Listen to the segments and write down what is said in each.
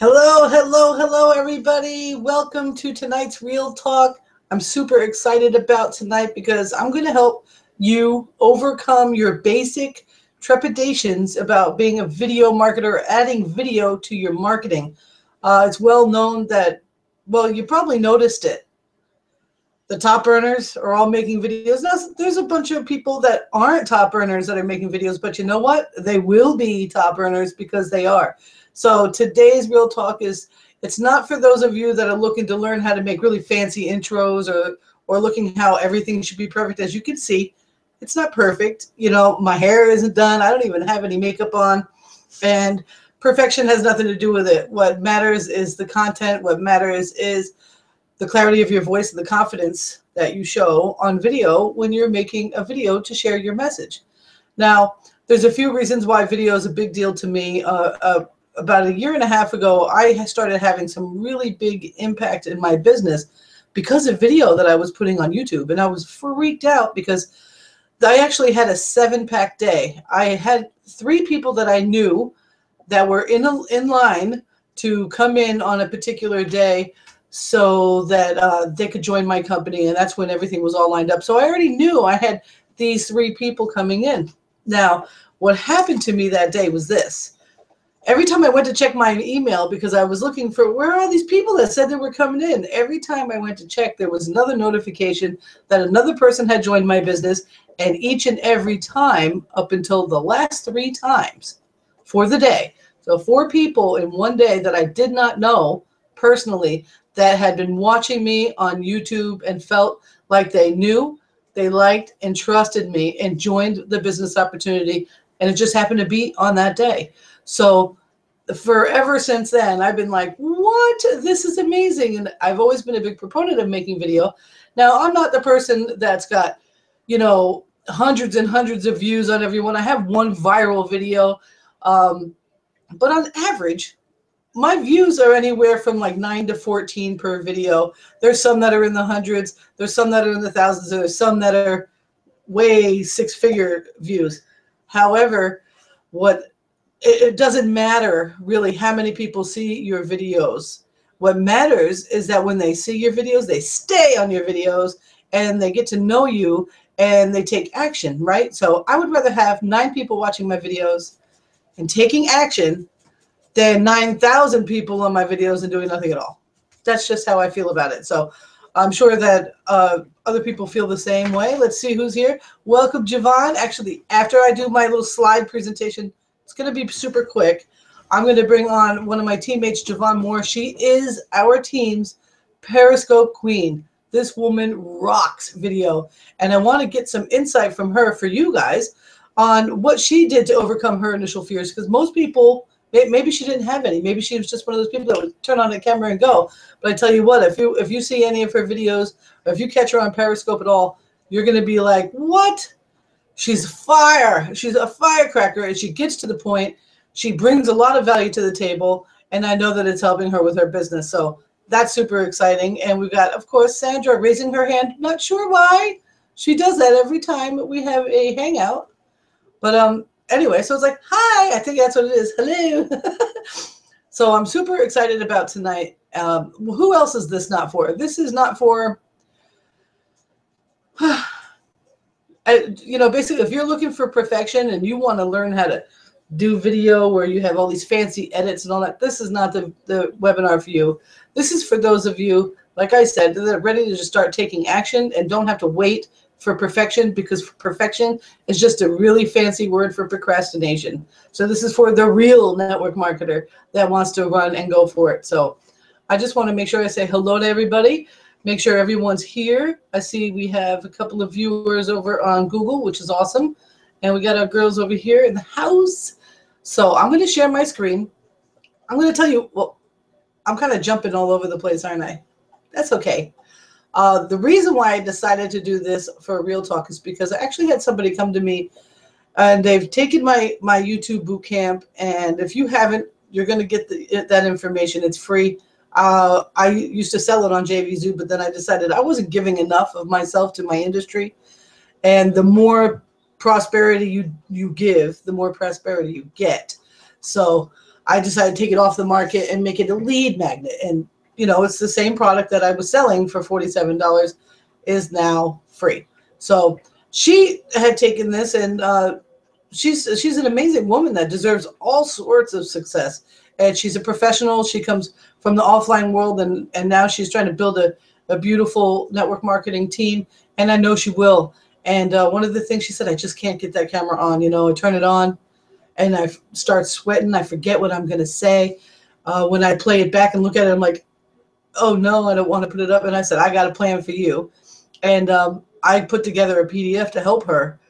Hello, hello, hello, everybody. Welcome to tonight's Real Talk. I'm super excited about tonight because I'm going to help you overcome your basic trepidations about being a video marketer, adding video to your marketing. It's well known that, well, you probably noticed it. The top earners are all making videos. Now, there's a bunch of people that aren't top earners that are making videos, but you know what? They will be top earners because they are. So today's Real Talk it's not for those of you that are looking to learn how to make really fancy intros or looking how everything should be perfect. As you can see, it's not perfect. You know, my hair isn't done. I don't even have any makeup on. And perfection has nothing to do with it. What matters is the content. What matters is the clarity of your voice and the confidence that you show on video when you're making a video to share your message. Now, there's a few reasons why video is a big deal to me. About a year and a half ago, I started having some really big impact in my business because of video that I was putting on YouTube. And I was freaked out because I actually had a 7-pack day. I had 3 people that I knew that were in line to come in on a particular day so that they could join my company. And that's when everything was all lined up. So I already knew I had these 3 people coming in. Now, what happened to me that day was this. Every time I went to check my email, because I was looking for where are these people that said they were coming in, every time I went to check, there was another notification that another person had joined my business. And each and every time up until the last 3 times for the day. So 4 people in one day that I did not know personally that had been watching me on YouTube and felt like they knew, they liked, and trusted me and joined the business opportunity. And it just happened to be on that day. So forever since then, I've been like, what? This is amazing. And I've always been a big proponent of making video. Now, I'm not the person that's got, you know, hundreds and hundreds of views on every one. I have one viral video. But on average, my views are anywhere from like 9 to 14 per video. There's some that are in the hundreds. There's some that are in the thousands. There's some that are way 6-figure views. However, it doesn't matter really how many people see your videos. What matters is that when they see your videos, they stay on your videos and they get to know you and they take action, right? So I would rather have 9 people watching my videos and taking action than 9,000 people on my videos and doing nothing at all. That's just how I feel about it. So I'm sure that other people feel the same way. Let's see who's here. Welcome, Javon. Actually, after I do my little slide presentation, it's going to be super quick. I'm going to bring on one of my teammates, Javon Moore. She is our team's Periscope queen. This woman rocks video. And I want to get some insight from her for you guys on what she did to overcome her initial fears. Because most people, maybe she didn't have any. Maybe she was just one of those people that would turn on the camera and go. But I tell you what, if you see any of her videos, or if you catch her on Periscope at all, you're going to be like, what? She's fire. She's a firecracker, and she gets to the point. She brings a lot of value to the table, and I know that it's helping her with her business. So that's super exciting. And we've got, of course, Sandra raising her hand. Not sure why. She does that every time we have a hangout. But anyway, so it's like, hi, I think that's what it is. Hello. So I'm super excited about tonight. Who else is this not for? This is not for, you know, basically, if you're looking for perfection and you want to learn how to do video where you have all these fancy edits and all that, this is not the webinar for you. This is for those of you, like I said, that are ready to just start taking action and don't have to wait for perfection, because perfection is just a really fancy word for procrastination. So this is for the real network marketer that wants to run and go for it. So I just want to make sure I say hello to everybody. Make sure everyone's here. I see we have a couple of viewers over on Google, which is awesome. And we got our girls over here in the house. So I'm going to share my screen. I'm going to tell you, well, I'm kind of jumping all over the place, aren't I? That's okay. The reason why I decided to do this for Real Talk is because I actually had somebody come to me and they've taken my YouTube boot camp. And if you haven't, you're going to get that information. It's free. I used to sell it on JVZoo, but then I decided I wasn't giving enough of myself to my industry. And the more prosperity you give, the more prosperity you get. So I decided to take it off the market and make it a lead magnet. And, you know, it's the same product that I was selling for $47 is now free. So she had taken this, and she's an amazing woman that deserves all sorts of success. And she's a professional. She comes from the offline world, and now she's trying to build a beautiful network marketing team. And I know she will. And one of the things she said, I just can't get that camera on. You know, I turn it on and I start sweating. I forget what I'm going to say. When I play it back and look at it, I'm like, oh no, I don't want to put it up. And I said, I got a plan for you. And I put together a PDF to help her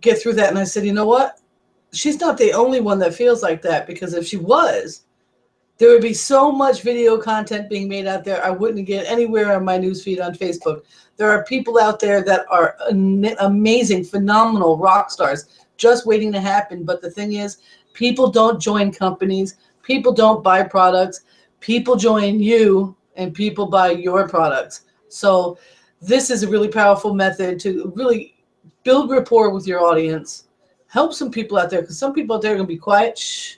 get through that. And I said, you know what? She's not the only one that feels like that, because if she was, there would be so much video content being made out there, I wouldn't get anywhere on my newsfeed on Facebook. There are people out there that are amazing, phenomenal rock stars just waiting to happen. But the thing is, people don't join companies. People don't buy products. People join you, and people buy your products. So this is a really powerful method to really build rapport with your audience. Help some people out there, because some people out there are going to be quiet. Shh.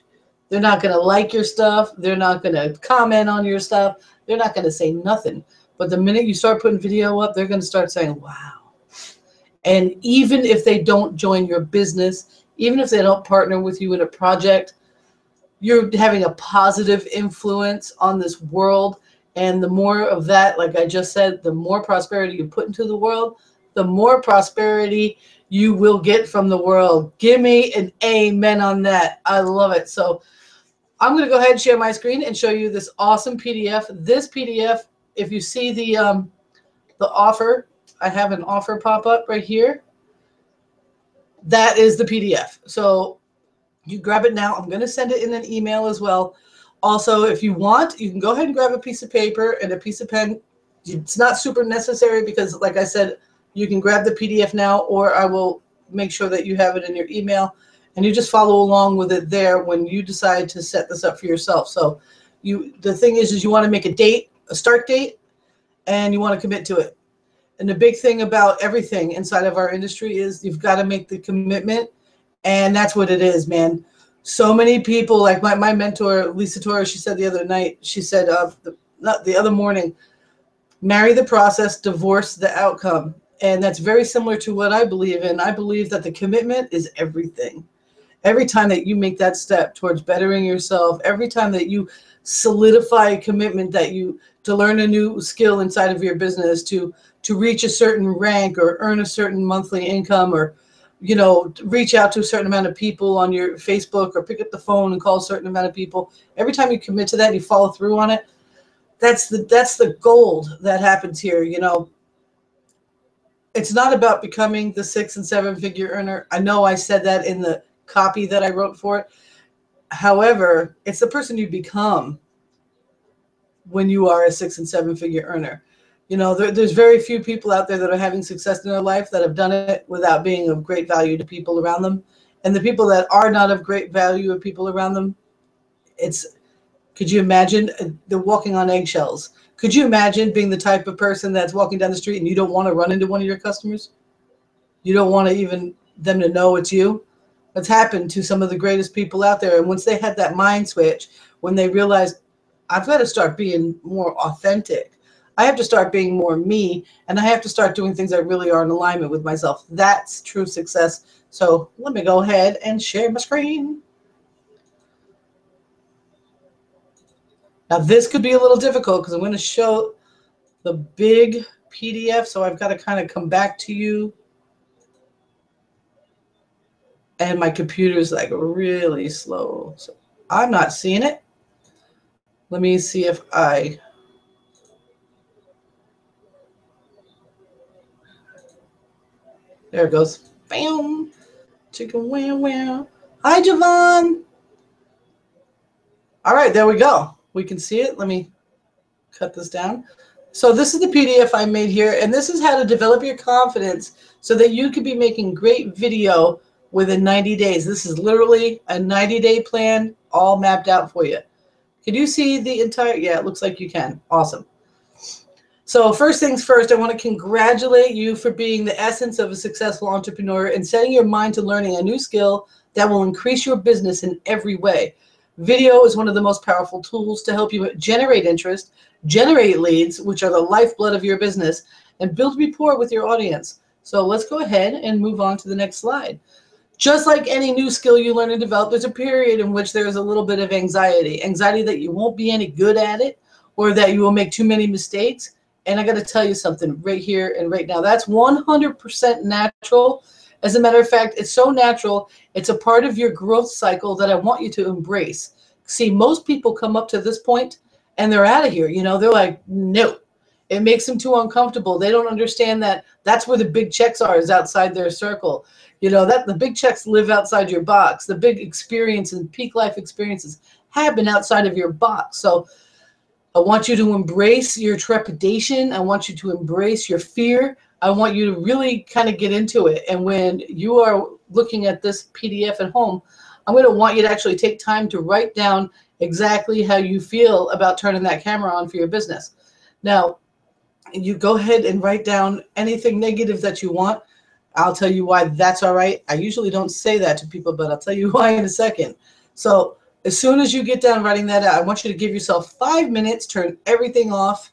They're not going to like your stuff. They're not going to comment on your stuff. They're not going to say nothing. But the minute you start putting video up, they're going to start saying, wow. And even if they don't join your business, even if they don't partner with you in a project, you're having a positive influence on this world. And the more of that, like I just said, the more prosperity you put into the world, the more prosperity you will get from the world. Give me an amen on that. I love it. So I'm going to go ahead and share my screen and show you this awesome PDF. This PDF, if you see the offer, I have an offer pop up right here. That is the PDF. So you grab it now. I'm going to send it in an email as well. Also, if you want, you can go ahead and grab a piece of paper and a piece of pen. It's not super necessary because, like I said, you can grab the PDF now, or I will make sure that you have it in your email, and you just follow along with it there when you decide to set this up for yourself. So the thing is you want to make a date, a start date, and you want to commit to it. And the big thing about everything inside of our industry is you've got to make the commitment, and that's what it is, man. So many people, like my mentor, Lisa Torres, she said the other night, she said, not the other morning, marry the process, divorce the outcome. And that's very similar to what I believe in. I believe that the commitment is everything. Every time that you make that step towards bettering yourself, every time that you solidify a commitment to learn a new skill inside of your business, to reach a certain rank or earn a certain monthly income, or, you know, reach out to a certain amount of people on your Facebook, or pick up the phone and call a certain amount of people. Every time you commit to that and you follow through on it, that's the gold that happens here. You know, it's not about becoming the 6- and 7-figure earner. I know I said that in the copy that I wrote for it. However, it's the person you become when you are a 6- and 7-figure earner. You know, there's very few people out there that are having success in their life that have done it without being of great value to people around them. And the people that are not of great value of people around them, could you imagine? They're walking on eggshells. Could you imagine being the type of person that's walking down the street and you don't want to run into one of your customers? You don't want to even them to know it's you? That's happened to some of the greatest people out there. And once they had that mind switch, when they realized, I've got to start being more authentic. I have to start being more me, and I have to start doing things that really are in alignment with myself. That's true success. So let me go ahead and share my screen. Now, this could be a little difficult because I'm going to show the big PDF, so I've got to kind of come back to you. And my computer is like really slow, so I'm not seeing it. Let me see if there it goes. Bam! Chicken wow wow. Hi, Javon. All right, there we go. We can see it. Let me cut this down. So this is the PDF I made here, and this is how to develop your confidence so that you could be making great video within 90 days. This is literally a 90-day plan all mapped out for you. Can you see the entire? Yeah, it looks like you can. Awesome. So first things first, I want to congratulate you for being the essence of a successful entrepreneur and setting your mind to learning a new skill that will increase your business in every way. Video is one of the most powerful tools to help you generate interest, generate leads, which are the lifeblood of your business, and build rapport with your audience. So let's go ahead and move on to the next slide. Just like any new skill you learn and develop, there's a period in which there's a little bit of anxiety that you won't be any good at it, or that you will make too many mistakes. And I got to tell you something right here and right now. That's 100% natural. As a matter of fact, it's so natural. It's a part of your growth cycle that I want you to embrace. See, most people come up to this point and they're out of here. You know, they're like, no. It makes them too uncomfortable. They don't understand that that's where the big checks are, is outside their circle. You know, that the big checks live outside your box. The big experience and peak life experiences happen outside of your box. So I want you to embrace your trepidation. I want you to embrace your fear. I want you to really kind of get into it. And when you are looking at this PDF at home, I'm going to want you to actually take time to write down exactly how you feel about turning that camera on for your business. Now, you go ahead and write down anything negative that you want. I'll tell you why that's all right. I usually don't say that to people, but I'll tell you why in a second. So as soon as you get done writing that out, I want you to give yourself 5 minutes, turn everything off,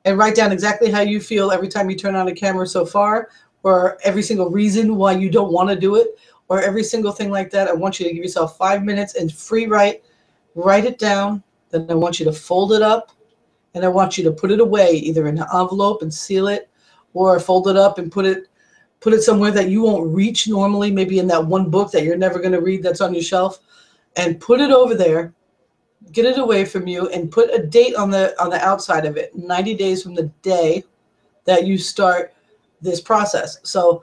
and write down exactly how you feel every time you turn on a camera so far, or every single reason why you don't want to do it, or every single thing like that. I want you to give yourself 5 minutes and free write it down. Then I want you to fold it up, and I want you to put it away, either in an envelope and seal it, or fold it up and put it somewhere that you won't reach normally, maybe in that one book that you're never going to read that's on your shelf, and put it over there. Get it away from you and put a date on the outside of it, 90 days from the day that you start this process. So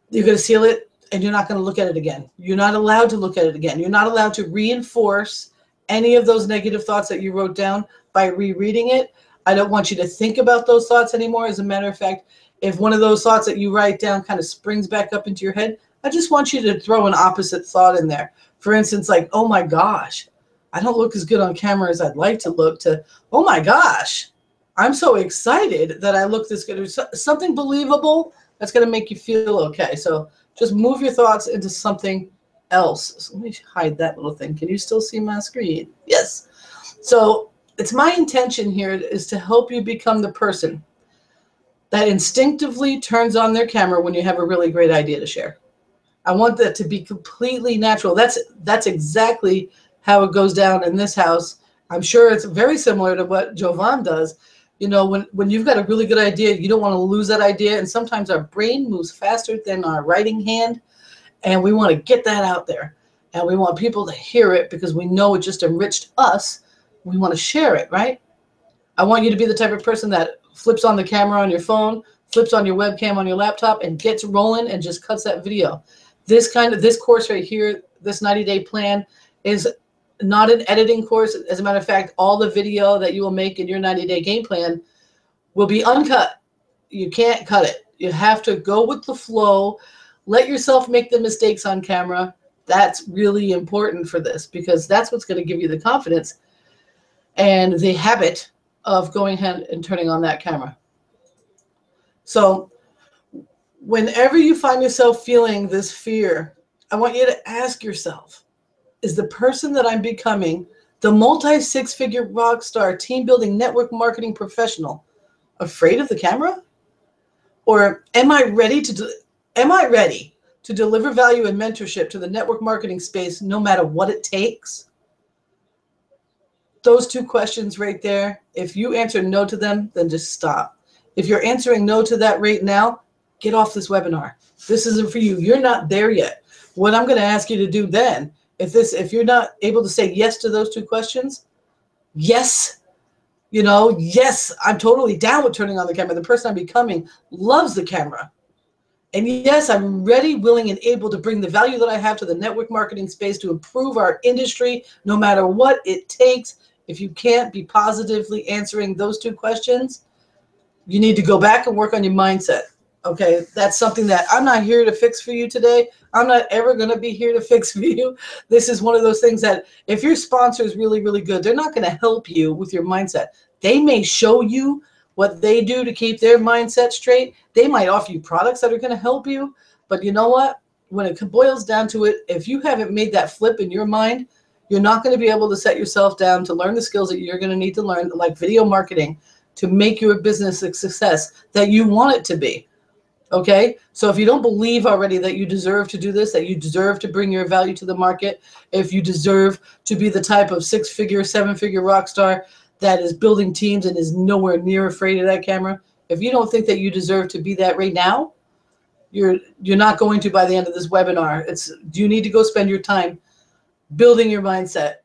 you're going to seal it, and you're not going to look at it again. You're not allowed to look at it again. You're not allowed to reinforce any of those negative thoughts that you wrote down by rereading it. I don't want you to think about those thoughts anymore. As a matter of fact, if one of those thoughts that you write down kind of springs back up into your head, I just want you to throw an opposite thought in there. For instance, like, oh my gosh, I don't look as good on camera as I'd like to look, to, oh my gosh, I'm so excited that I look this good. Or something believable that's going to make you feel okay. So just move your thoughts into something else. So let me hide that little thing. Can you still see my screen? Yes. So it's my intention here is to help you become the person that instinctively turns on their camera when you have a really great idea to share. I want that to be completely natural. That's exactly how it goes down in this house. I'm sure it's very similar to what Jovan does. You know, when you've got a really good idea, you don't want to lose that idea. And sometimes our brain moves faster than our writing hand. And we want to get that out there. And we want people to hear it because we know it just enriched us. We want to share it, right? I want you to be the type of person that flips on the camera on your phone, flips on your webcam on your laptop, and gets rolling and just cuts that video. This course right here, this 90-day plan, is not an editing course. As a matter of fact, all the video that you will make in your 90-day game plan will be uncut. You can't cut it. You have to go with the flow. Let yourself make the mistakes on camera. That's really important for this, because that's what's going to give you the confidence and the habit of going ahead and turning on that camera. So whenever you find yourself feeling this fear, I want you to ask yourself, is the person that I'm becoming, the multi-six-figure rock star team building network marketing professional, afraid of the camera? Or am I ready to deliver value and mentorship to the network marketing space no matter what it takes? Those two questions right there, if you answer no to them, then just stop. If you're answering no to that right now, get off this webinar. This isn't for you. You're not there yet. What I'm going to ask you to do then, if you're not able to say yes to those two questions, yes, yes, I'm totally down with turning on the camera. The person I'm becoming loves the camera. And yes, I'm ready, willing, and able to bring the value that I have to the network marketing space to improve our industry, no matter what it takes. If you can't be positively answering those two questions, you need to go back and work on your mindset. Okay, that's something that I'm not here to fix for you today. I'm not ever going to be here to fix for you. This is one of those things that if your sponsor is really, really good, they're not going to help you with your mindset. They may show you what they do to keep their mindset straight. They might offer you products that are going to help you. But you know what? When it boils down to it, if you haven't made that flip in your mind, you're not going to be able to set yourself down to learn the skills that you're going to need to learn, like video marketing, to make your business a success that you want it to be. Okay, so if you don't believe already that you deserve to do this, that you deserve to bring your value to the market, if you deserve to be the type of 6-figure, 7-figure rock star that is building teams and is nowhere near afraid of that camera, if you don't think that you deserve to be that right now, you're not going to by the end of this webinar. You need to go spend your time building your mindset.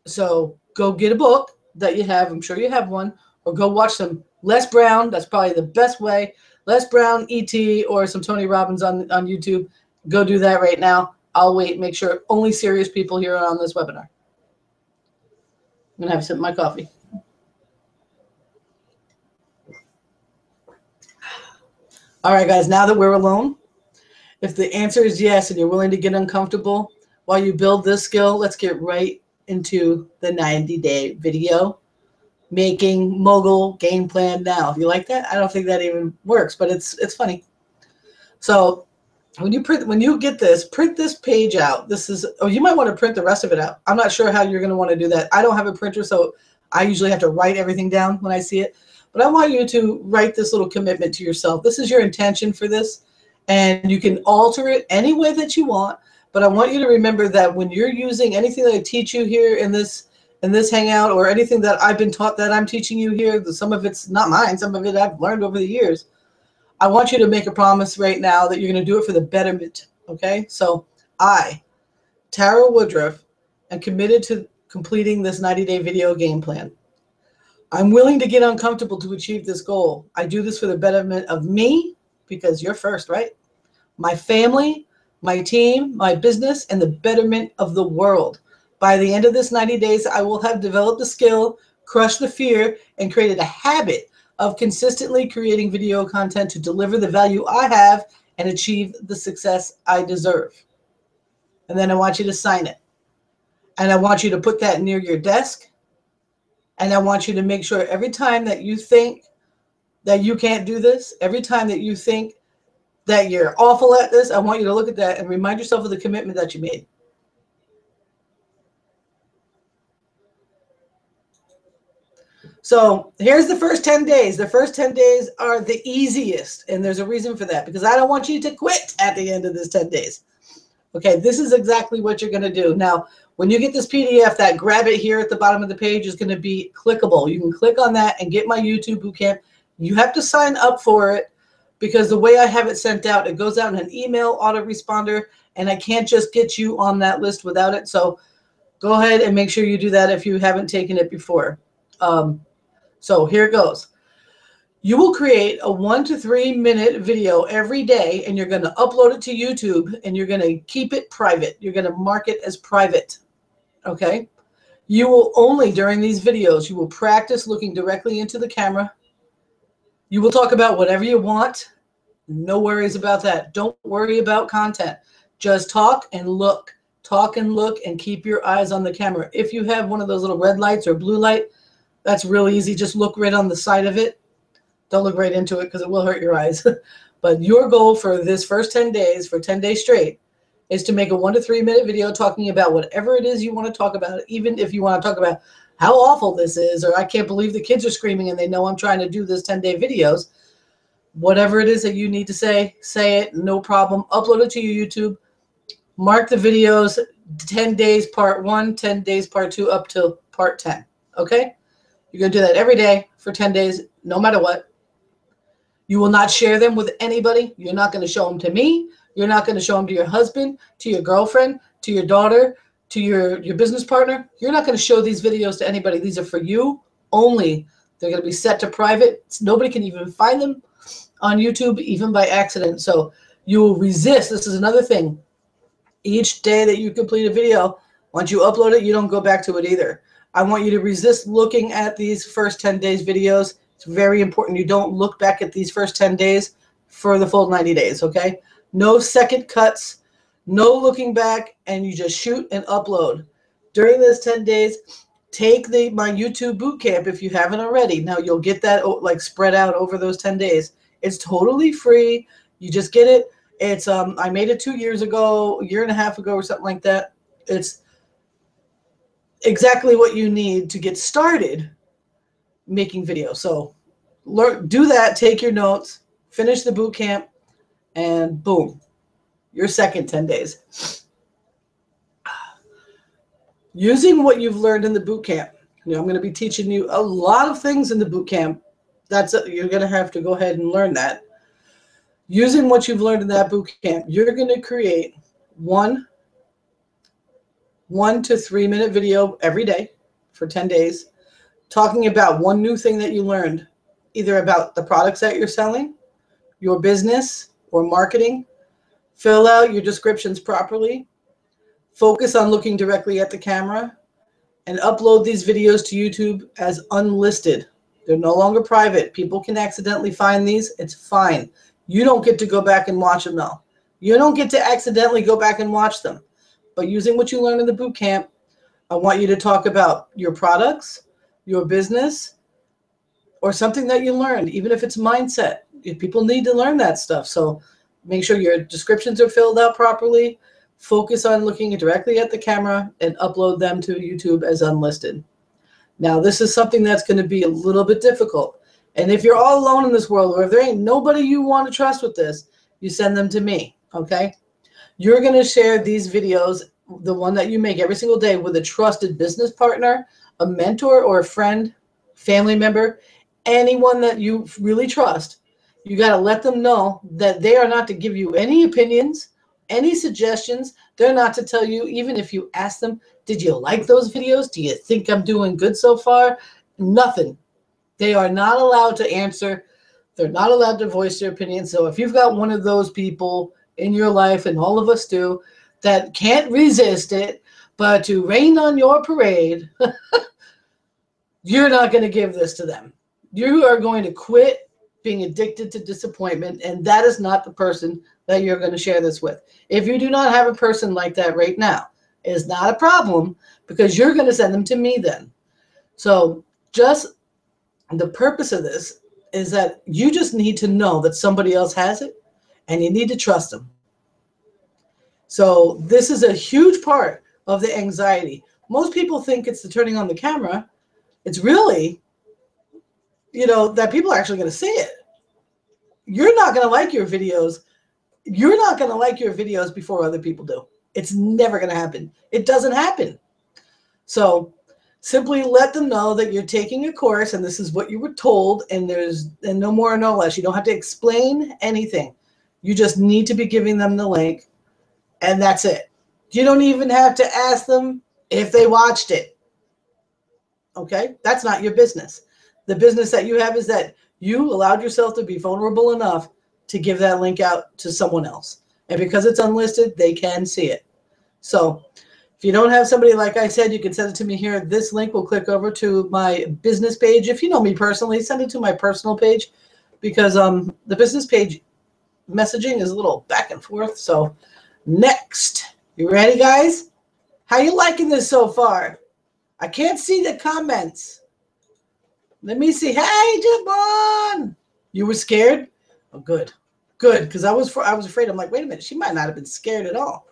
So go get a book that you have. I'm sure you have one, or go watch some Les Brown. That's probably the best way. Les Brown, E.T., or some Tony Robbins on YouTube. Go do that right now. I'll wait. Make sure only serious people here are on this webinar. I'm going to have a sip of my coffee. All right, guys, now that we're alone, if the answer is yes and you're willing to get uncomfortable while you build this skill, let's get right into the 90-day video making mogul game plan now. If you like that, I don't think that even works, but it's funny. So when you get this, print this page out. You might want to print the rest of it out. I'm not sure how you're going to want to do that. I don't have a printer, so I usually have to write everything down when I see it. But I want you to write this little commitment to yourself. This is your intention for this, and you can alter it any way that you want. But I want you to remember that when you're using anything that I teach you here in this hangout, or anything that I've been taught that I'm teaching you here, some of it's not mine, some of it I've learned over the years. I want you to make a promise right now that you're going to do it for the betterment. Okay? So I, Tara Woodruff, am committed to completing this 90-day video game plan. I'm willing to get uncomfortable to achieve this goal. I do this for the betterment of me, because you're first, right? My family, my team, my business, and the betterment of the world. By the end of this 90 days, I will have developed the skill, crushed the fear, and created a habit of consistently creating video content to deliver the value I have and achieve the success I deserve. And then I want you to sign it. And I want you to put that near your desk. And I want you to make sure every time that you think that you can't do this, every time that you think that you're awful at this, I want you to look at that and remind yourself of the commitment that you made. So here's the first 10 days. The first 10 days are the easiest, and there's a reason for that, because I don't want you to quit at the end of this 10 days. Okay, this is exactly what you're going to do. Now, when you get this PDF, that grab it here at the bottom of the page is going to be clickable. You can click on that and get my YouTube bootcamp. You have to sign up for it, because the way I have it sent out, it goes out in an email autoresponder, and I can't just get you on that list without it. So go ahead and make sure you do that if you haven't taken it before. So here it goes. You will create a 1 to 3 minute video every day, and you're going to upload it to YouTube, and you're going to keep it private. You're going to mark it as private. Okay? You will only, during these videos, you will practice looking directly into the camera. You will talk about whatever you want. No worries about that. Don't worry about content. Just talk and look. Talk and look, and keep your eyes on the camera. If you have one of those little red lights or blue light, that's really easy. Just look right on the side of it. Don't look right into it, because it will hurt your eyes. But your goal for this first 10 days, for 10 days straight, is to make a 1 to 3 minute video talking about whatever it is you want to talk about. Even if you want to talk about how awful this is, or I can't believe the kids are screaming and they know I'm trying to do this 10-day videos. Whatever it is that you need to say it, no problem. Upload it to your YouTube. Mark the videos 10 days part 1, 10 days part 2, up to part 10. Okay? You're going to do that every day for 10 days, no matter what. You will not share them with anybody. You're not going to show them to me. You're not going to show them to your husband, to your girlfriend, to your daughter, to your business partner. You're not going to show these videos to anybody. These are for you only. They're going to be set to private. Nobody can even find them on YouTube, even by accident. So you will resist. This is another thing. Each day that you complete a video, once you upload it, you don't go back to it either. I want you to resist looking at these first 10 days videos. It's very important you don't look back at these first 10 days for the full 90 days, okay? No second cuts, no looking back, and you just shoot and upload. During those 10 days, take my YouTube bootcamp if you haven't already. Now, you'll get that like spread out over those 10 days. It's totally free. You just get it. It's I made it 2 years ago, a year and a half ago or something like that. It's exactly what you need to get started making videos. So do that, take your notes, finish the boot camp, and boom, your second 10 days. Using what you've learned in the boot camp. I'm going to be teaching you a lot of things in the boot camp. You're going to have to go ahead and learn that. Using what you've learned in that boot camp, you're going to create one to 3 minute video every day for 10 days, talking about one new thing that you learned, either about the products that you're selling, your business, or marketing. Fill out your descriptions properly. Focus on looking directly at the camera, and upload these videos to YouTube as unlisted. They're no longer private. People can accidentally find these. It's fine. You don't get to go back and watch them though. You don't get to accidentally go back and watch them. But using what you learned in the boot camp, I want you to talk about your products, your business, or something that you learned, even if it's mindset. People need to learn that stuff. So make sure your descriptions are filled out properly. Focus on looking directly at the camera and upload them to YouTube as unlisted. Now, this is something that's going to be a little bit difficult. And if you're all alone in this world, or if there ain't nobody you want to trust with this, you send them to me, okay? You're going to share these videos, the one that you make every single day, with a trusted business partner, a mentor, or a friend, family member, anyone that you really trust. You got to let them know that they are not to give you any opinions, any suggestions. They're not to tell you, even if you ask them, did you like those videos? Do you think I'm doing good so far? Nothing. They are not allowed to answer. They're not allowed to voice their opinion. So if you've got one of those people in your life, and all of us do, that can't resist it, but to rain on your parade, you're not going to give this to them. You are going to quit being addicted to disappointment, and that is not the person that you're going to share this with. If you do not have a person like that right now, it's not a problem, because you're going to send them to me then. So just the purpose of this is that you just need to know that somebody else has it, and you need to trust them. So this is a huge part of the anxiety. Most people think it's the turning on the camera. It's really, that people are actually going to see it. You're not going to like your videos. You're not going to like your videos before other people do. It's never going to happen. It doesn't happen. So simply let them know that you're taking a course, and this is what you were told, and no more or no less. You don't have to explain anything. You just need to be giving them the link, and that's it. You don't even have to ask them if they watched it. Okay? That's not your business. The business that you have is that you allowed yourself to be vulnerable enough to give that link out to someone else. And because it's unlisted, they can see it. So if you don't have somebody, like I said, you can send it to me here. This link will click over to my business page. If you know me personally, send it to my personal page, because the business page messaging is a little back and forth. So next, you ready, guys? How you liking this so far? I can't see the comments. Let me see. Hey, Jabon! You were scared? Oh, good. Good, because I was afraid. I'm like, wait a minute. She might not have been scared at all.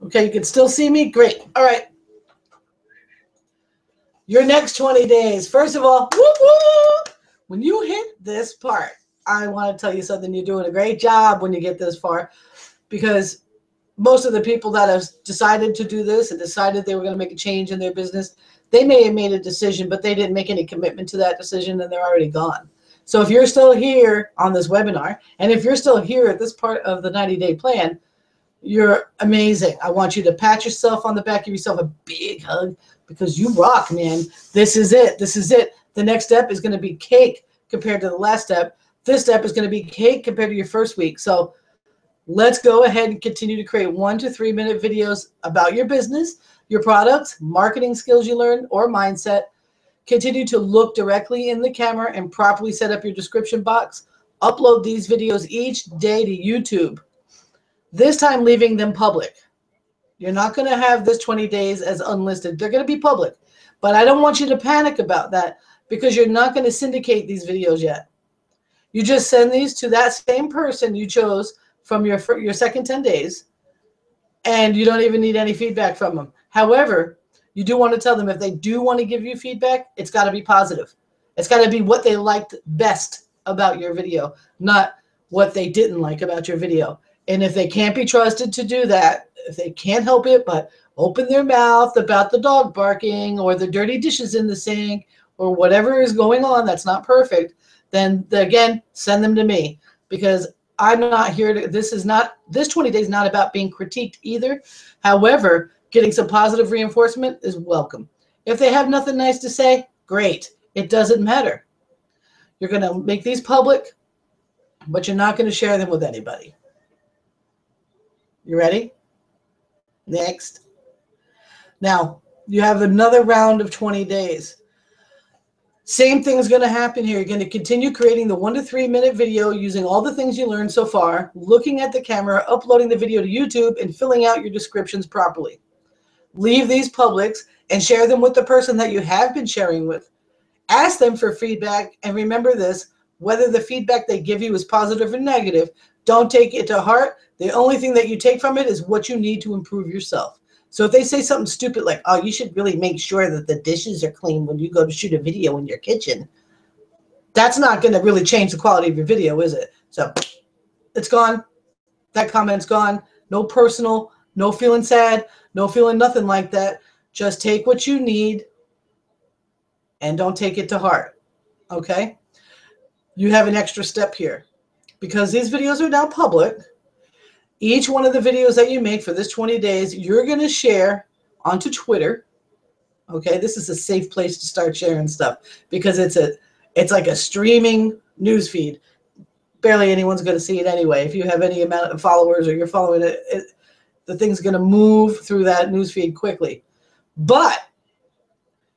Okay, you can still see me? Great. All right. Your next 20 days. First of all, whoop, whoop, when you hit this part, I want to tell you something. You're doing a great job when you get this far, because most of the people that have decided to do this and decided they were going to make a change in their business, they may have made a decision, but they didn't make any commitment to that decision, and they're already gone. So if you're still here on this webinar, and if you're still here at this part of the 90-day plan, you're amazing. I want you to pat yourself on the back, give yourself a big hug, because you rock, man. This is it. This is it. The next step is going to be cake compared to the last step. This step is going to be cake compared to your first week. So let's go ahead and continue to create 1 to 3 minute videos about your business, your products, marketing skills you learned, or mindset. Continue to look directly in the camera and properly set up your description box. Upload these videos each day to YouTube, this time leaving them public. You're not going to have this 20 days as unlisted. They're going to be public. But I don't want you to panic about that, because you're not going to syndicate these videos yet. You just send these to that same person you chose from your second 10 days, and you don't even need any feedback from them. However, you do want to tell them if they do want to give you feedback, it's got to be positive. It's got to be what they liked best about your video, not what they didn't like about your video. And if they can't be trusted to do that, if they can't help it but open their mouth about the dog barking or the dirty dishes in the sink or whatever is going on that's not perfect, then again, send them to me, because I'm not here to, this 20 days is not about being critiqued either. However, getting some positive reinforcement is welcome. If they have nothing nice to say, great. It doesn't matter. You're going to make these public, but you're not going to share them with anybody. You ready? Next. Now, you have another round of 20 days. Same thing is going to happen here. You're going to continue creating the 1 to 3 minute video using all the things you learned so far, looking at the camera, uploading the video to YouTube, and filling out your descriptions properly. Leave these publics and share them with the person that you have been sharing with. Ask them for feedback, and remember this, whether the feedback they give you is positive or negative, don't take it to heart. The only thing that you take from it is what you need to improve yourself. So if they say something stupid like, oh, you should really make sure that the dishes are clean when you go to shoot a video in your kitchen, that's not going to really change the quality of your video, is it? So it's gone. That comment's gone. No personal, no feeling sad, no feeling nothing like that. Just take what you need and don't take it to heart, okay? You have an extra step here. Because these videos are now public, each one of the videos that you make for this 20 days, you're going to share onto Twitter. Okay, this is a safe place to start sharing stuff because it's like a streaming news feed. Barely anyone's going to see it anyway. If you have any amount of followers or you're following it, the thing's going to move through that news feed quickly. But,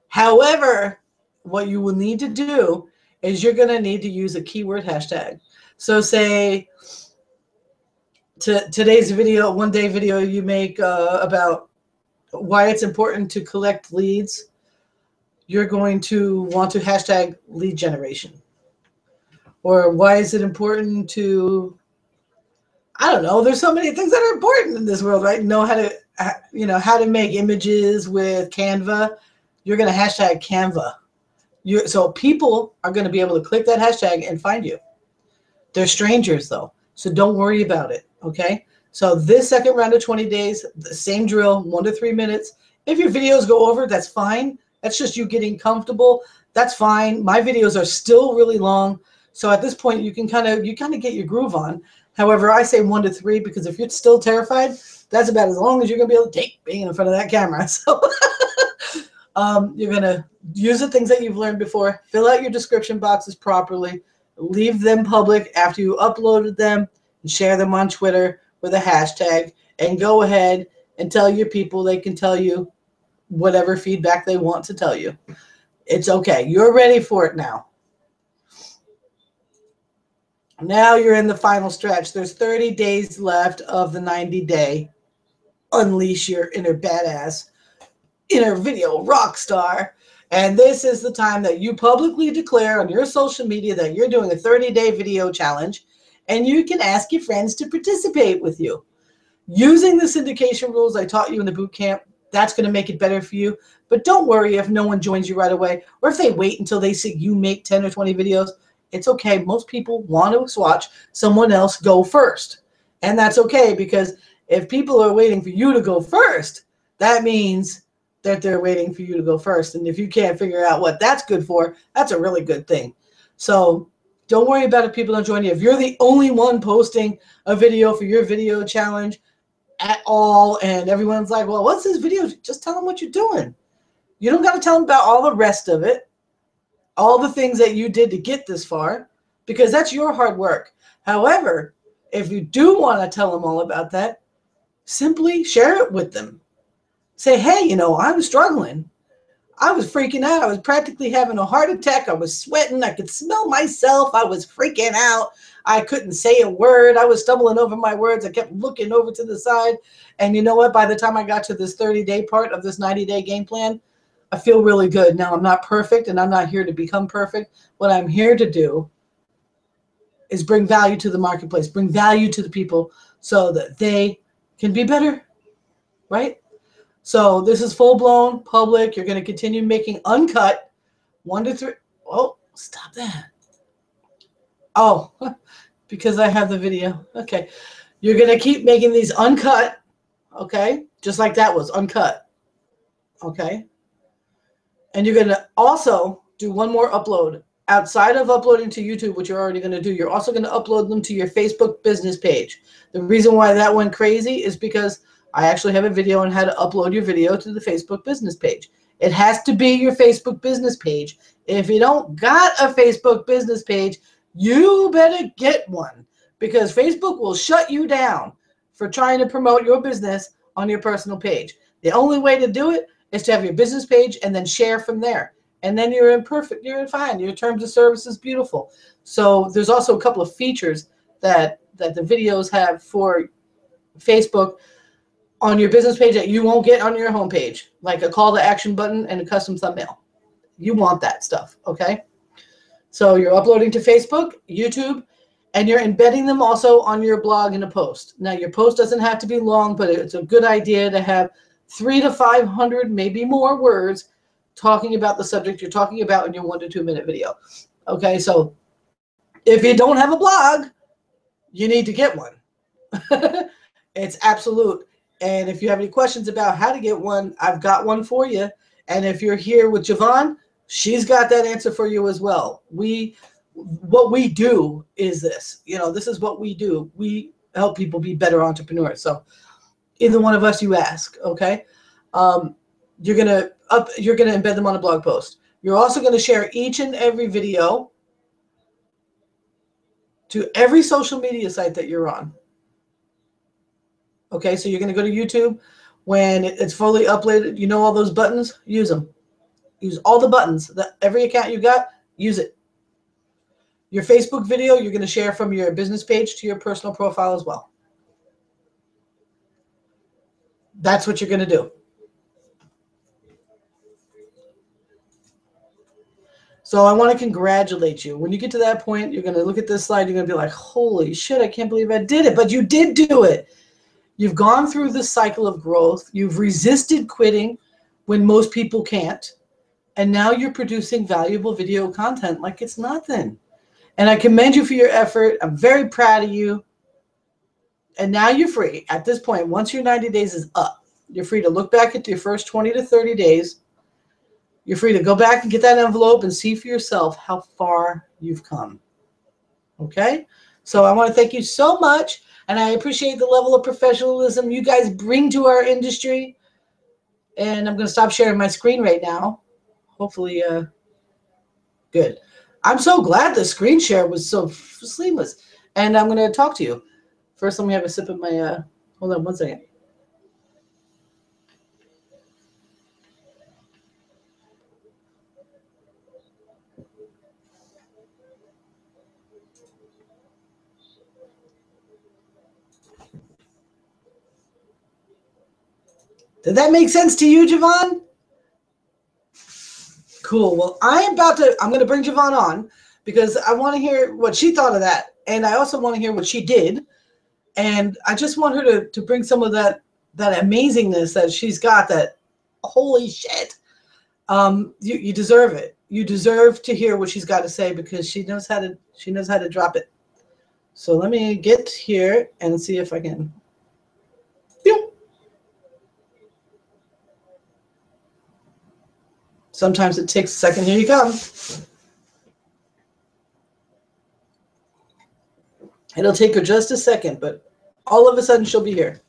however, what you will need to do is you're going to need to use a keyword hashtag. So say today's video, 1 day video you make about why it's important to collect leads, you're going to want to hashtag lead generation. Or why is it important to, I don't know, there's so many things that are important in this world, right? Know how to, how to make images with Canva. You're going to hashtag Canva. So people are going to be able to click that hashtag and find you. They're strangers though, so don't worry about it, okay? So this second round of 20 days, the same drill, 1 to 3 minutes. If your videos go over, that's fine. That's just you getting comfortable. That's fine. My videos are still really long. So at this point, you kind of get your groove on. However, I say 1 to 3 because if you're still terrified, that's about as long as you're going to be able to take being in front of that camera. So you're going to use the things that you've learned before, fill out your description boxes properly, leave them public after you uploaded them, and share them on Twitter with a hashtag, and go ahead and tell your people they can tell you whatever feedback they want to tell you. It's okay. You're ready for it now. Now you're in the final stretch. There's 30 days left of the 90-day unleash your inner badass, inner video rock star. And this is the time that you publicly declare on your social media that you're doing a 30-day video challenge, and you can ask your friends to participate with you. Using the syndication rules I taught you in the boot camp, that's going to make it better for you. But don't worry if no one joins you right away, or if they wait until they see you make 10 or 20 videos. It's okay. Most people want to watch someone else go first. And that's okay, because if people are waiting for you to go first, that means that they're waiting for you to go first. And if you can't figure out what that's good for, that's a really good thing. So don't worry about if people don't join you. If you're the only one posting a video for your video challenge at all, and everyone's like, well, what's this video? Just tell them what you're doing. You don't got to tell them about all the rest of it, all the things that you did to get this far, because that's your hard work. However, if you do want to tell them all about that, simply share it with them. Say, hey, I was struggling. I was freaking out. I was practically having a heart attack. I was sweating. I could smell myself. I was freaking out. I couldn't say a word. I was stumbling over my words. I kept looking over to the side. And you know what? By the time I got to this 30-day part of this 90-day game plan, I feel really good. Now, I'm not perfect, and I'm not here to become perfect. What I'm here to do is bring value to the marketplace, bring value to the people so that they can be better, right? So this is full-blown public. You're going to continue making uncut 1 to 3. Oh, stop that. Oh, because I have the video. Okay. You're going to keep making these uncut. Okay. Just like that was uncut. Okay. And you're going to also do one more upload. Outside of uploading to YouTube, which you're already going to do, you're also going to upload them to your Facebook business page. The reason why that went crazy is because I actually have a video on how to upload your video to the Facebook business page. It has to be your Facebook business page. If you don't got a Facebook business page, you better get one, because Facebook will shut you down for trying to promote your business on your personal page. The only way to do it is to have your business page and then share from there. And then you're in fine. Your terms of service is beautiful. So there's also a couple of features that the videos have for Facebook on your business page that you won't get on your homepage, like a call to action button and a custom thumbnail. You want that stuff, okay? So you're uploading to Facebook, YouTube, and you're embedding them also on your blog in a post. Now, your post doesn't have to be long, but it's a good idea to have 300 to 500, maybe more words talking about the subject you're talking about in your 1 to 2 minute video. Okay, so if you don't have a blog, you need to get one. It's absolute. And if you have any questions about how to get one, I've got one for you. And if you're here with Javon, she's got that answer for you as well. What we do is this. This is what we do. We help people be better entrepreneurs. So either one of us you ask, okay? You're gonna embed them on a blog post. You're also gonna share each and every video to every social media site that you're on. Okay, so you're gonna go to YouTube when it's fully uploaded. All those buttons, use them. Use all the buttons. Every account you got, use it. Your Facebook video, you're gonna share from your business page to your personal profile as well. That's what you're gonna do. So I want to congratulate you. When you get to that point, you're going to look at this slide. You're going to be like, holy shit, I can't believe I did it. But you did do it. You've gone through this cycle of growth. You've resisted quitting when most people can't. And now you're producing valuable video content like it's nothing. And I commend you for your effort. I'm very proud of you. And now you're free. At this point, once your 90 days is up, you're free to look back at your first 20 to 30 days. You're free to go back and get that envelope and see for yourself how far you've come. Okay? So I want to thank you so much, and I appreciate the level of professionalism you guys bring to our industry. And I'm going to stop sharing my screen right now. Hopefully, good. I'm so glad the screen share was so seamless. And I'm going to talk to you. First, let me have a sip of my, hold on one second. Did that make sense to you, Javon? Cool. Well, I'm going to bring Javon on because I want to hear what she thought of that. And I also want to hear what she did. And I just want her to bring some of that amazingness that she's got, that holy shit. You deserve it. You deserve to hear what she's got to say because she knows how to drop it. So let me get here and see if I can. Sometimes it takes a second. Here you come. It'll take her just a second, but all of a sudden she'll be here.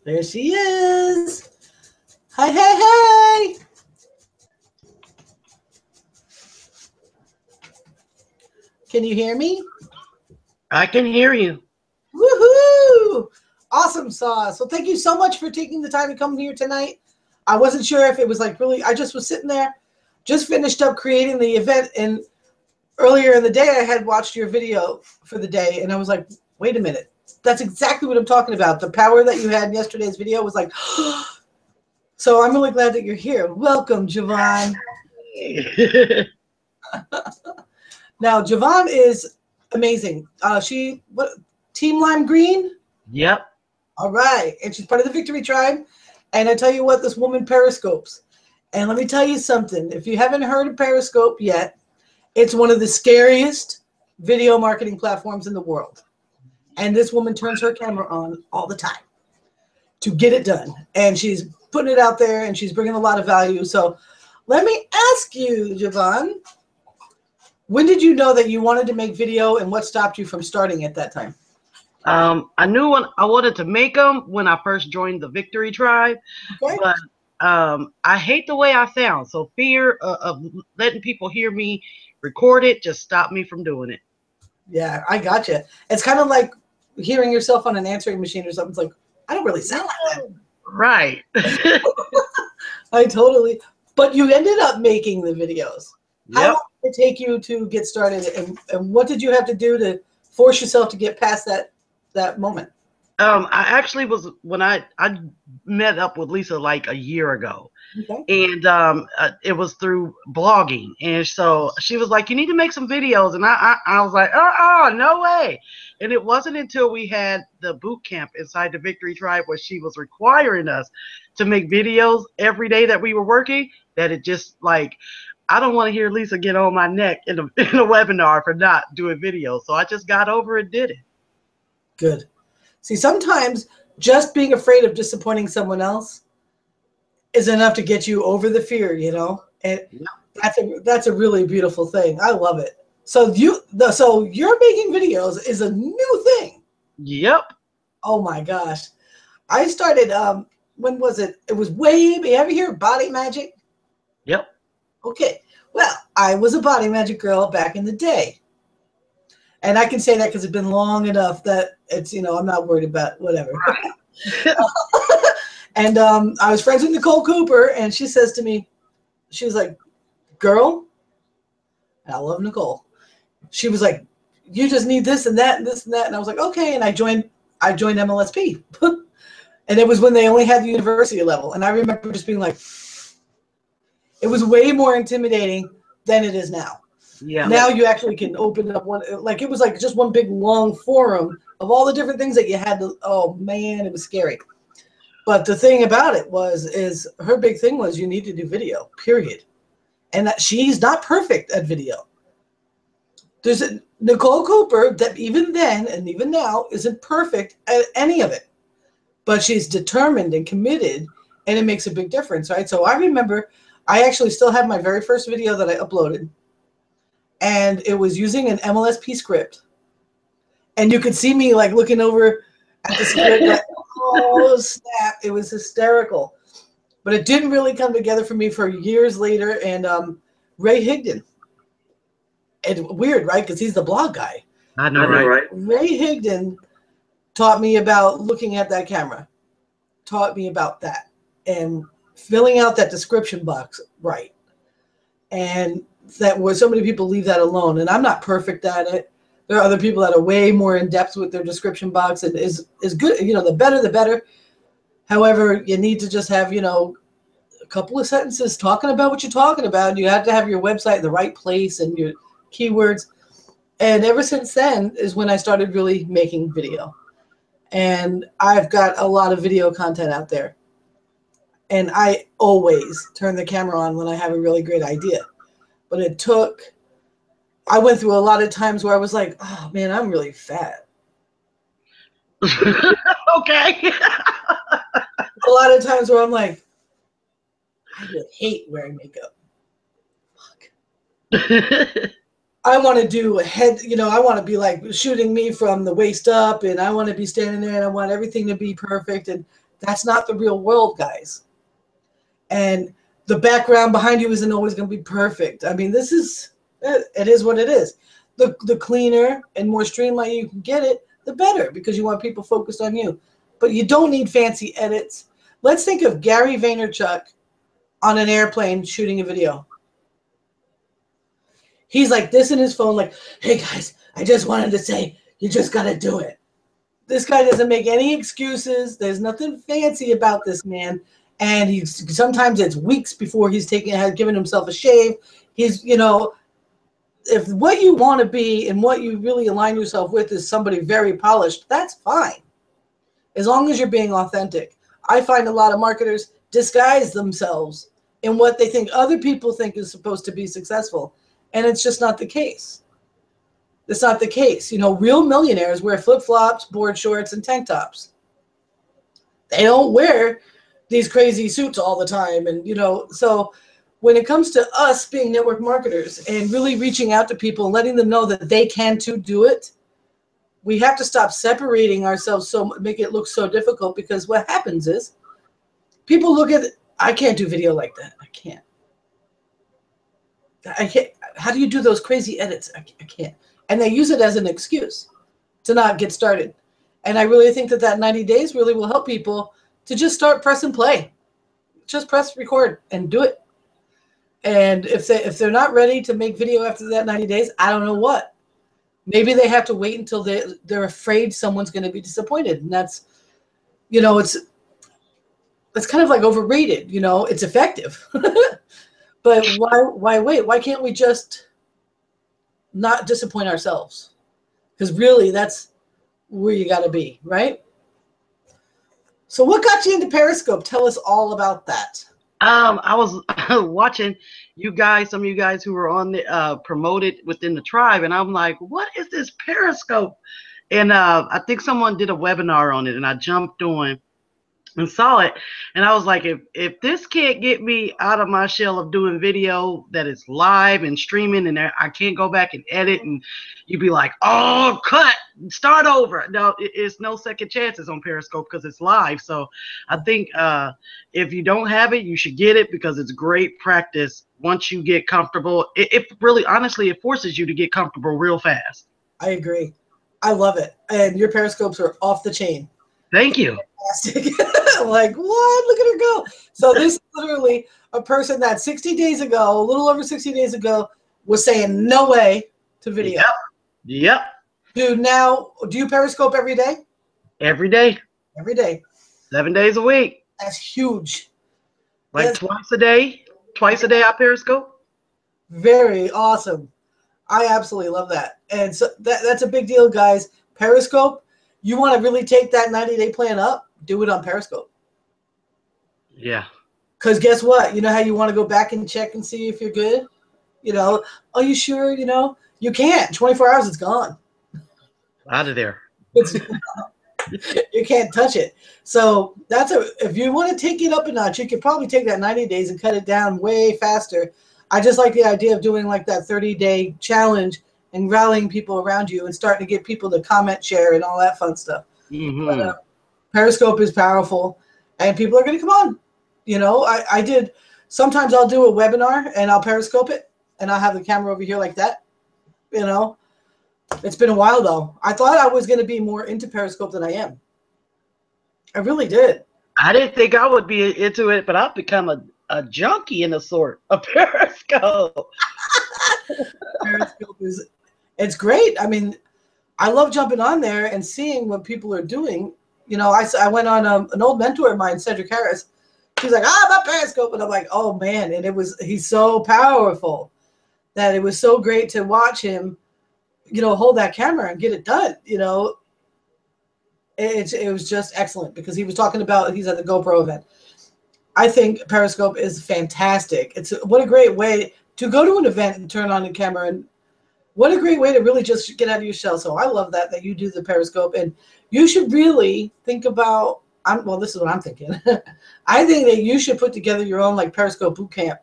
There she is. Hi, hey, hey. Can you hear me? I can hear you. Woohoo! Awesome sauce. Well, thank you so much for taking the time to come here tonight. I wasn't sure if it was like really, I just was sitting there, just finished up creating the event, and earlier in the day I had watched your video for the day, and I was like, wait a minute. That's exactly what I'm talking about. The power that you had in yesterday's video was like, so I'm really glad that you're here. Welcome, Javon. Now, Javon is amazing. What Team Lime Green? Yep. All right. And she's part of the Victory Tribe. And I tell you what, this woman periscopes. And let me tell you something. If you haven't heard of Periscope yet, it's one of the scariest video marketing platforms in the world. And this woman turns her camera on all the time to get it done. And she's putting it out there and she's bringing a lot of value. So let me ask you, Javon, when did you know that you wanted to make video and what stopped you from starting at that time? I knew when I wanted to make them when I first joined the Victory Tribe, Okay. but I hate the way I sound. So fear of letting people hear me record it just stopped me from doing it. Yeah, I gotcha. It's kind of like hearing yourself on an answering machine or something. It's like, I don't really sound like that. Right. I totally. But you ended up making the videos. How Yep. long did it take you to get started, and what did you have to do to force yourself to get past that moment? I actually was when I met up with Lisa like a year ago. Okay. And it was through blogging, and so she was like, "You need to make some videos," and I was like, no way!" And it wasn't until we had the boot camp inside the Victory Tribe where she was requiring us to make videos every day that we were working that it just like I don't want to hear Lisa get on my neck in a webinar for not doing videos. So I just got over and did it. Good. See, sometimes just being afraid of disappointing someone else is enough to get you over the fear, you know? And that's a really beautiful thing. I love it. So you're making videos is a new thing. Yep. Oh my gosh. I started when was it? It was way, you ever hear of body magic? Yep. Okay. Well, I was a body magic girl back in the day. And I can say that because it's been long enough that it's, I'm not worried about whatever. And I was friends with Nicole Cooper, and she says to me, she was like, girl, and I love Nicole. She was like, you just need this and that and this and that. And I was like, okay. And I joined MLSP. And it was when they only had the university level. And I remember just being like, it was way more intimidating than it is now. Yeah. Now you actually can open up one, like it was like just one big long forum of all the different things that you had to, oh man, it was scary. But the thing about it is her big thing was you need to do video, period. And that she's not perfect at video. There's Nicole Cooper that even then and even now isn't perfect at any of it. But she's determined and committed, and it makes a big difference, right? So I remember I actually still have my very first video that I uploaded. And it was using an MLSP script. And you could see me like looking over at the script like, oh, snap. It was hysterical. But it didn't really come together for me for years later. And Ray Higdon. And weird, right? Because he's the blog guy. I know, right? Ray Higdon taught me about looking at that camera. Taught me about that. And filling out that description box right. And that where so many people leave that alone. And I'm not perfect at it. There are other people that are way more in depth with their description box and is good. The better, the better. However, you need to just have, a couple of sentences talking about what you're talking about. You have to have your website in the right place and your keywords. And ever since then is when I started really making video. And I've got a lot of video content out there. And I always turn the camera on when I have a really great idea. But I went through a lot of times where I was like, oh man, I'm really fat. Okay. A lot of times where I'm like, I would hate wearing makeup. Fuck. I want to do a head, I want to be like shooting me from the waist up, and I want to be standing there and I want everything to be perfect. And that's not the real world, guys. And the background behind you isn't always going to be perfect. I mean, it is what it is. The cleaner and more streamlined you can get it, the better, because you want people focused on you. But you don't need fancy edits. Let's think of Gary Vaynerchuk on an airplane shooting a video. He's like this in his phone, like, hey guys, I just wanted to say, you just got to do it. This guy doesn't make any excuses. There's nothing fancy about this man. and he's sometimes it's weeks before has given himself a shave. He's, you know, if what you want to be and what you really align yourself with is somebody very polished, that's fine, as long as you're being authentic. I find a lot of marketers disguise themselves in what they think other people think is supposed to be successful, and it's just not the case. It's not the case. You know, real millionaires wear flip-flops, board shorts, and tank tops. They don't wear these crazy suits all the time. And, you know, so when it comes to us being network marketers and really reaching out to people and letting them know that they can too do it, we have to stop separating ourselves, so make it look so difficult, because what happens is people look at, I can't do video like that. I can't. How do you do those crazy edits? I can't. And they use it as an excuse to not get started. And I really think that that 90 days really will help people to just start press and play. Just press record and do it. And if they're not ready to make video after that 90 days, I don't know what. Maybe they have to wait until they're afraid someone's going to be disappointed. And that's, you know, it's kind of like overrated. You know, it's effective. But why wait? Why can't we just not disappoint ourselves? Because really, that's where you got to be, right? So what got you into Periscope? Tell us all about that. I was watching you guys, some of you guys who were on the promoted within the tribe, and I'm like, what is this Periscope? And I think someone did a webinar on it, and I jumped on and saw it, and I was like, if this can't get me out of my shell of doing video that is live and streaming, and I can't go back and edit, and you'd be like, oh, cut, start over. No, it's no second chances on Periscope because it's live. So I think if you don't have it, you should get it, because it's great practice. Once you get comfortable, it really, honestly, it forces you to get comfortable real fast. I agree. I love it. And your Periscopes are off the chain. Thank you. Like, what? Look at her go. So this is literally a person that 60 days ago, a little over 60 days ago, was saying no way to video. Yep. Dude, now, do you Periscope every day? Every day. Every day. 7 days a week. That's huge. Like twice a day. Twice a day I Periscope. Very awesome. I absolutely love that. And so that's a big deal, guys. Periscope, you want to really take that 90-day plan up, do it on Periscope. Yeah. Because guess what? You know how you want to go back and check and see if you're good? You know, are you sure? You know, you can't. 24 hours, it's gone. Out of there. You can't touch it. So if you want to take it up a notch, you could probably take that 90 days and cut it down way faster. I just like the idea of doing like that 30-day challenge and rallying people around you and starting to get people to comment, share, and all that fun stuff. Mm-hmm. But, Periscope is powerful, and people are going to come on. You know, I did. Sometimes I'll do a webinar and I'll Periscope it, and I'll have the camera over here like that. You know, it's been a while though. I thought I was going to be more into Periscope than I am. I really did. I didn't think I would be into it, but I've become a junkie in a sort of Periscope. Periscope it's great. I mean, I love jumping on there and seeing what people are doing. You know, I went on an old mentor of mine, Cedric Harris. He's like, I'm a Periscope. And I'm like, oh, man. And he's so powerful that it was so great to watch him, you know, hold that camera and get it done. You know, it was just excellent, because he was talking about, he's at the GoPro event. I think Periscope is fantastic. What a great way to go to an event and turn on the camera, and what a great way to really just get out of your shell. So I love that you do the Periscope, and you should really think about, well, this is what I'm thinking. I think that you should put together your own like Periscope boot camp.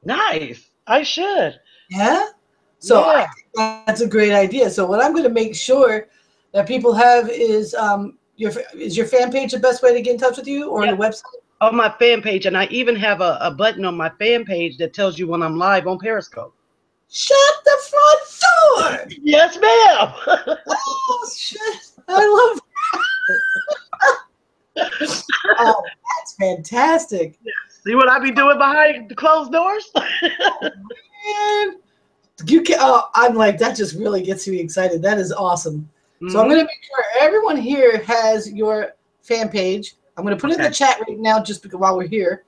Nice. I should. Yeah? So yeah. I think that's a great idea. So what I'm going to make sure that people have is your fan page the best way to get in touch with you, or the website? On my fan page, and I even have a button on my fan page that tells you when I'm live on Periscope. Shut the front door! Yes, ma'am. Oh, shit. I love that. Oh, that's fantastic. See what I be doing behind the closed doors? Man. I'm like, that just really gets me excited. That is awesome. Mm-hmm. So I'm going to make sure everyone here has your fan page I'm going to put it in Okay. the chat right now just because while we're here.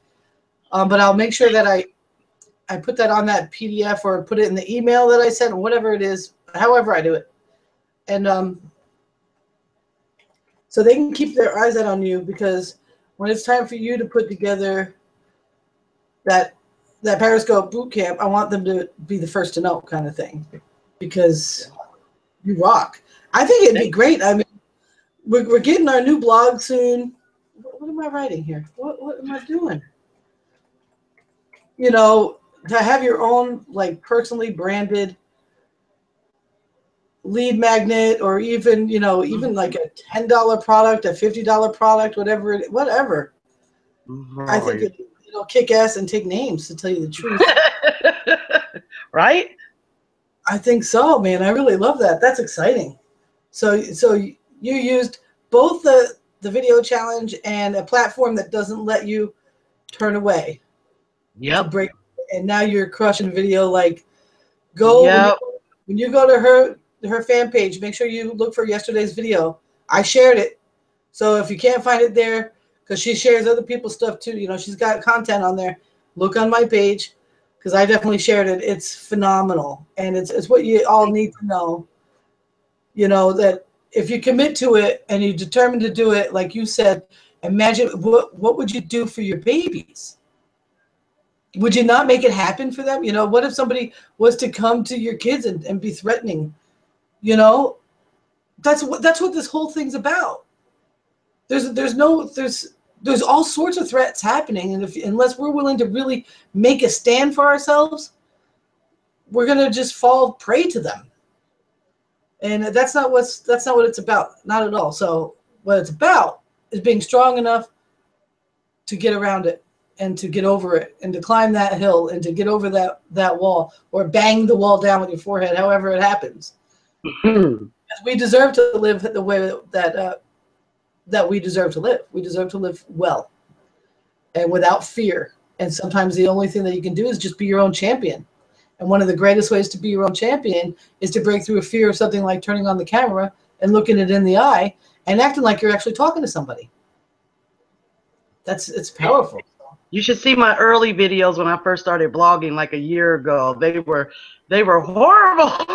But I'll make sure that I put that on that PDF or put it in the email that I sent, or whatever it is, however I do it. And so they can keep their eyes out on you, because when it's time for you to put together that Periscope boot camp, I want them to be the first to know, kind of thing, because you rock. I think it'd be great. I mean, we're getting our new blog soon. What am I writing here? What am I doing? You know, to have your own, like, personally branded lead magnet, or even, you know, even like a $10 product, a $50 product, whatever. I think Right. it'll kick ass and take names, to tell you the truth. Right? I think so, man. I really love that. That's exciting. So you used both the video challenge and a platform that doesn't let you turn away to Yep. break, and now you're crushing video. Like, Yep. when you go to her fan page, make sure you look for yesterday's video. I shared it. So if you can't find it there, because she shares other people's stuff too, you know, she's got content on there. Look on my page, because I definitely shared it. It's phenomenal, and it's what you all need to know. You know, that if you commit to it and you're determined to do it, like you said, imagine what would you do for your babies? Would you not make it happen for them? You know, what if somebody was to come to your kids and be threatening? You know, that's what this whole thing's about. There's all sorts of threats happening, and unless we're willing to really make a stand for ourselves, we're gonna just fall prey to them. And that's not what it's about. Not at all. So what it's about is being strong enough to get around it, and to get over it, and to climb that hill, and to get over that wall, or bang the wall down with your forehead, however it happens. Because we deserve to live the way that we deserve to live. We deserve to live well and without fear. And sometimes the only thing that you can do is just be your own champion. And one of the greatest ways to be your own champion is to break through a fear of something like turning on the camera and looking it in the eye and acting like you're actually talking to somebody. It's powerful. You should see my early videos when I first started blogging like a year ago. They were horrible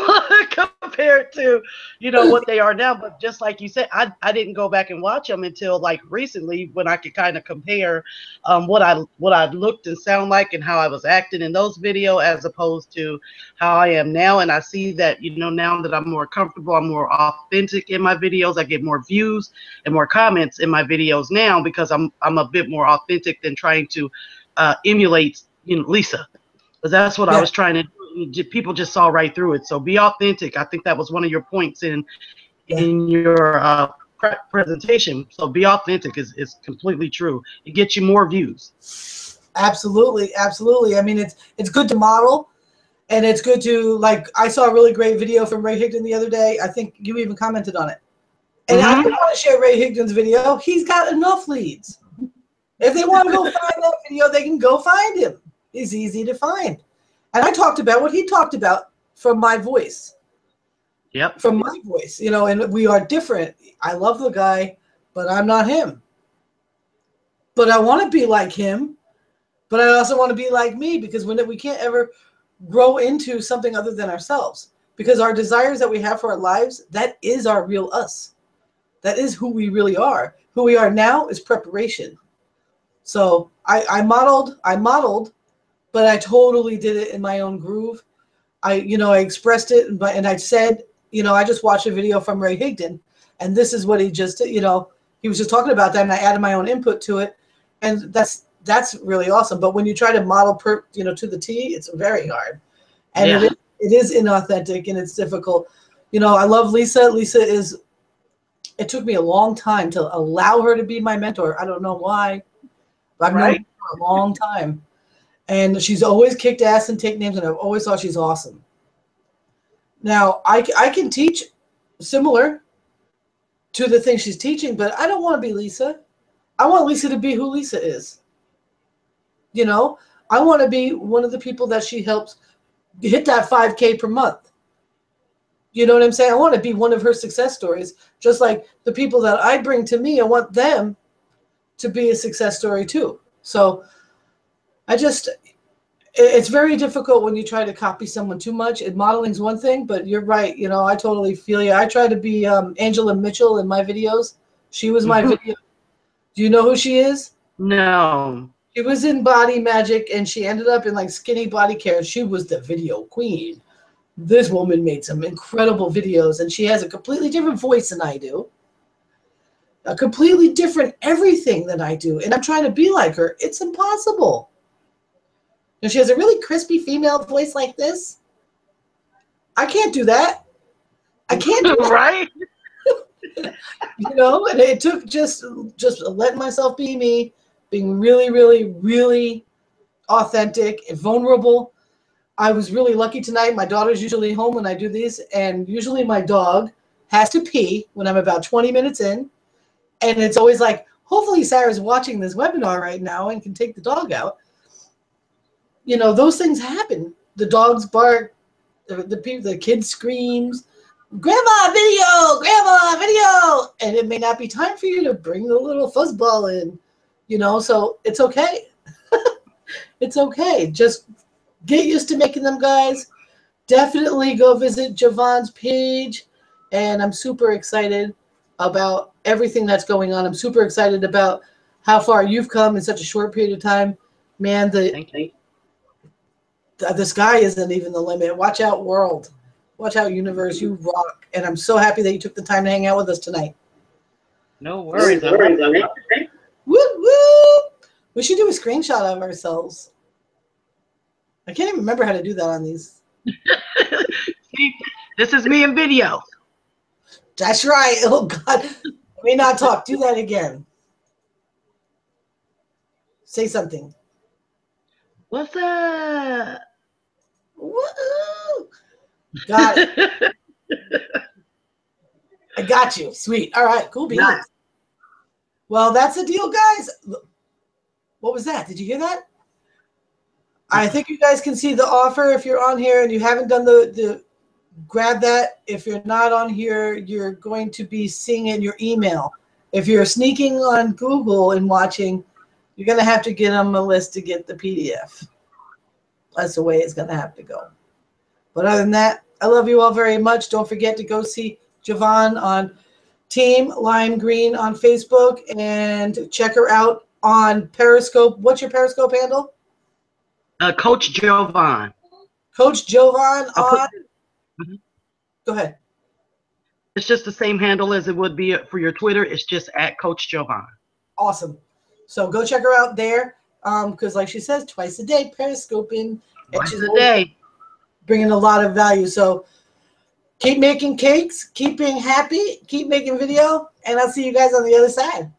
compared to, you know, what they are now. But just like you said, I didn't go back and watch them until like recently, when I could kind of compare what I looked and sound like and how I was acting in those videos as opposed to how I am now. And I see that, you know, now that I'm more comfortable, I'm more authentic in my videos. I get more views and more comments in my videos now, because I'm a bit more authentic than trying to emulate, you know, Lisa. Because that's what I was trying to do. People just saw right through it. So be authentic. I think that was one of your points in your presentation. So be authentic is completely true. It gets you more views. Absolutely, absolutely. I mean, it's good to model, and it's good to, like, I saw a really great video from Ray Higdon the other day. I think you even commented on it. And I don't want to share Ray Higdon's video. He's got enough leads. If they want to go find that video, they can go find him. He's easy to find. And I talked about what he talked about from my voice. Yep. From my voice, you know, and we are different. I love the guy, but I'm not him. But I want to be like him, but I also want to be like me, because we can't ever grow into something other than ourselves, because our desires that we have for our lives, that is our real us. That is who we really are. Who we are now is preparation. So I modeled, but I totally did it in my own groove. I expressed it, and I said, I just watched a video from Ray Higdon, and this is what he just, he was just talking about that, and I added my own input to it, and that's really awesome. But when you try to model to the T, it's very hard, and it is inauthentic, and it's difficult. I love Lisa. Lisa is. It took me a long time to allow her to be my mentor. I don't know why, but I've known her for a long time. And she's always kicked ass and take names, and I've always thought she's awesome. Now, I can teach similar to the things she's teaching, but I don't want to be Lisa. I want Lisa to be who Lisa is. I want to be one of the people that she helps hit that 5K per month. You know what I'm saying? I want to be one of her success stories, just like the people that I bring to me. I want them to be a success story too. So it's very difficult when you try to copy someone too much. And modeling's one thing, but you're right. You know, I totally feel you. I try to be Angela Mitchell in my videos. She was my video. Do you know who she is? No. She was in Body Magic, and she ended up in like Skinny Body Care. She was the video queen. This woman made some incredible videos, and she has a completely different voice than I do. A completely different everything than I do. And I'm trying to be like her. It's impossible. And she has a really crispy female voice like this. I can't do that. I can't do that. Right? You know, and it took just letting myself be me, being really, really, really authentic and vulnerable. I was really lucky tonight. My daughter's usually home when I do these, and usually my dog has to pee when I'm about 20 minutes in. And it's always like, hopefully Sarah's watching this webinar right now and can take the dog out. You know, those things happen. The dogs bark, the kid screams, grandma video, and it may not be time for you to bring the little fuzzball in, you know, so it's okay. It's okay. Just get used to making them, guys. Definitely go visit Javon's page, and I'm super excited about everything that's going on. I'm super excited about how far you've come in such a short period of time. Man, Thank you. The sky isn't even the limit. Watch out, world. Watch out, universe. You rock. And I'm so happy that you took the time to hang out with us tonight. No worries. Woo, woo. We should do a screenshot of ourselves. I can't even remember how to do that on these. See, this is me in video. That's right. Oh, God. Let me not talk. Do that again. Say something. What's up? Woo! Got it. I got you. Sweet. All right. Cool beans. Nice. Well, that's the deal, guys. What was that? Did you hear that? I think you guys can see the offer if you're on here and you haven't done the grab that. If you're not on here, you're going to be seeing it in your email. If you're sneaking on Google and watching, you're going to have to get them a list to get the PDF. That's the way it's going to have to go. But other than that, I love you all very much. Don't forget to go see Javon on Team Lime Green on Facebook and check her out on Periscope. What's your Periscope handle? Coach Jovan. Coach Jovan on. Go ahead. It's just the same handle as it would be for your Twitter. It's just at Coach Jovan. Awesome. So go check her out there. Because like she says, twice a day, Periscoping. Twice a day. Bringing a lot of value. So keep making cakes, keep being happy, keep making video, and I'll see you guys on the other side.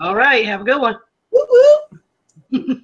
All right. Have a good one. Woo woo.